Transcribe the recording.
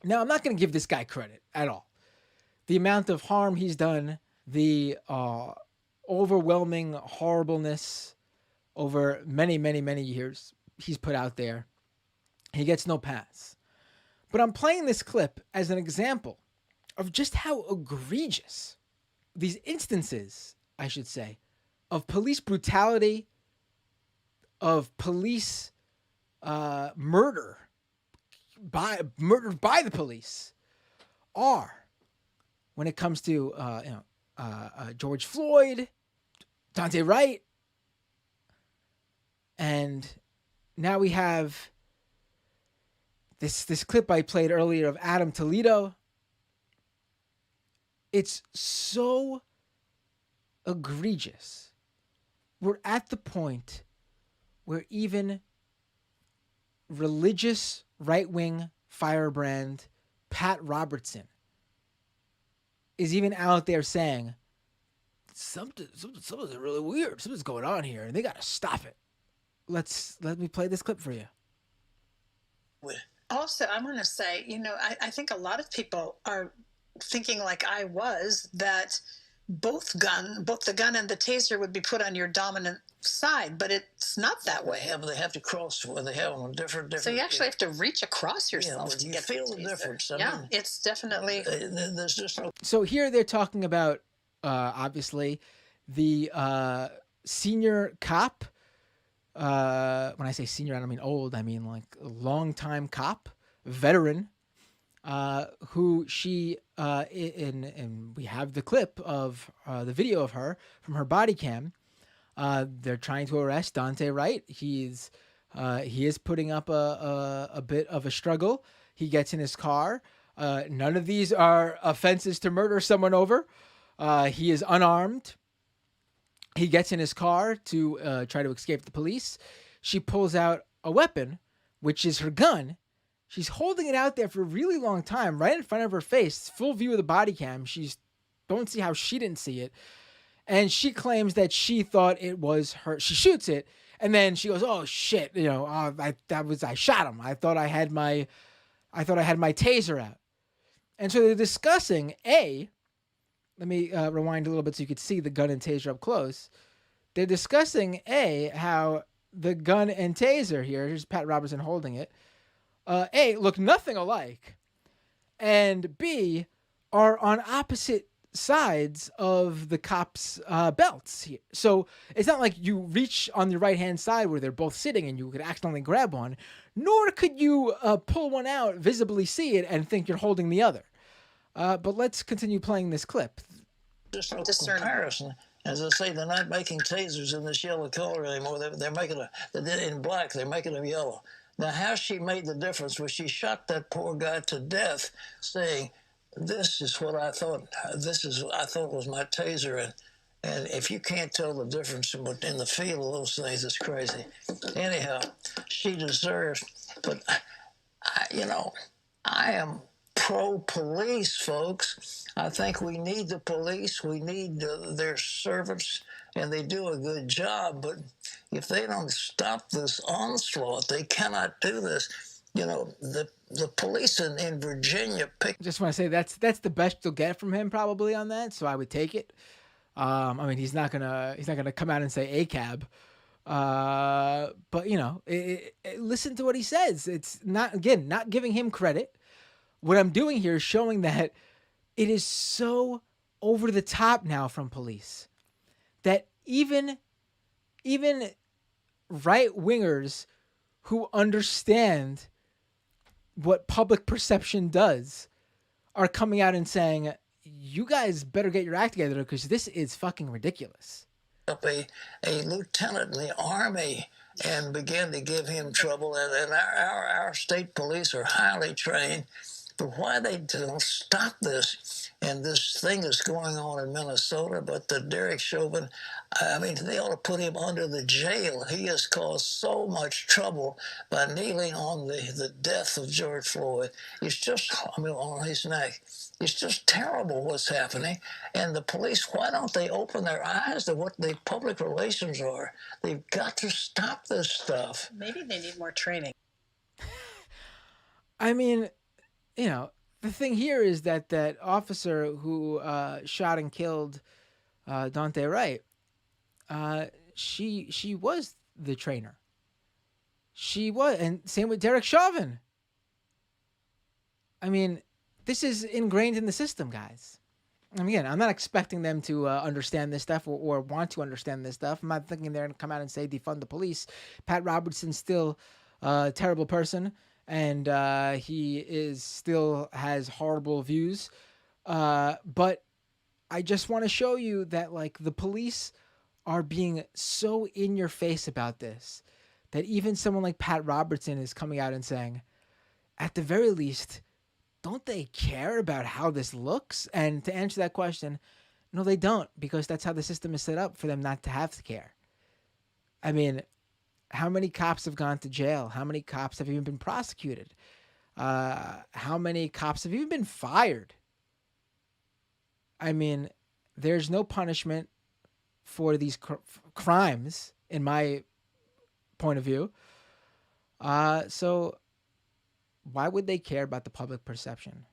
Now, I'm not going to give this guy credit at all. The amount of harm he's done, the overwhelming horribleness over many, many, many years he's put out there, he gets no pass. But I'm playing this clip as an example of just how egregious these instances, I should say, of police brutality, of police murder murdered by the police are when it comes to George Floyd, Dante Wright, and now we have this clip I played earlier of Adam Toledo. It's so egregious. We're at the point where even religious right-wing firebrand Pat Robertson is even out there saying something's really weird. Something's going on here, and they got to stop it. Let me play this clip for you. Also, I want to say, I think a lot of people are thinking like I was, that both the gun and the taser would be put on your dominant side, but it's not that way. They have to cross where they have them different. So you actually have to reach across yourself to you get feel the the difference. I mean, mean, it's definitely. there's just no. So here they're talking about obviously the senior cop. When I say senior, I don't mean old. I mean like a longtime cop, veteran, who she and we have the clip of the video of her from her body cam. They're trying to arrest Dante Wright. He is putting up a bit of a struggle. He gets in his car. None of these are offenses to murder someone over. He is unarmed. He gets in his car to try to escape the police. She pulls out a weapon, which is her gun. She's holding it out there for a really long time, right in front of her face, full view of the body cam. Don't see how she didn't see it. And she claims that she thought it was her. She shoots it, and then she goes, "Oh shit! I shot him. I thought I had my taser out." And so they're discussing a. Let me rewind a little bit so you could see the gun and taser up close. They're discussing how the gun and taser here. Here's Pat Robertson holding it. Look nothing alike, and B, are on opposite sides of the cops' belts here. So it's not like you reach on the right-hand side where they're both sitting and you could accidentally grab one, nor could you pull one out, visibly see it, and think you're holding the other. But let's continue playing this clip. Just no comparison. As I say, they're not making tasers in this yellow color anymore. They're making in black. They're making them yellow. Now, how she made the difference was she shot that poor guy to death, saying, "This is what I thought. I thought was my taser." And if you can't tell the difference in the feel of those things, it's crazy. Anyhow, she deserves. But I am pro-police, folks. I think we need the police. We need their servants, and they do a good job. But if they don't stop this onslaught, they cannot do this. The police in Virginia picked. Just want to say that's the best you'll get from him probably on that. So I would take it. I mean, he's not gonna come out and say ACAB. But listen to what he says. It's not giving him credit. What I'm doing here is showing that it is so over the top now from police that even right wingers who understand what public perception does are coming out and saying, you guys better get your act together because this is fucking ridiculous. Up a lieutenant in the Army and began to give him trouble. And our state police are highly trained. But why they don't stop this? And this thing is going on in Minnesota, but the Derek Chauvin, I mean, they ought to put him under the jail. He has caused so much trouble by kneeling on the death of George Floyd. It's just, on his neck. It's just terrible what's happening. And the police, why don't they open their eyes to what the public relations are? They've got to stop this stuff. Maybe they need more training. I mean, you know, the thing here is that that officer who shot and killed Dante Wright, she was the trainer. She was, and same with Derek Chauvin. I mean, this is ingrained in the system, guys. And again, I'm not expecting them to understand this stuff or want to understand this stuff. I'm not thinking they're going to come out and say defund the police. Pat Robertson's still a terrible person, and he is still has horrible views. But I just want to show you that like the police are being so in your face about this that even someone like Pat Robertson is coming out and saying, at the very least, don't they care about how this looks? And to answer that question, no, they don't, because that's how the system is set up for them not to have to care. I mean, how many cops have gone to jail? How many cops have even been prosecuted? How many cops have even been fired? I mean, there's no punishment for these crimes, in my point of view. So why would they care about the public perception?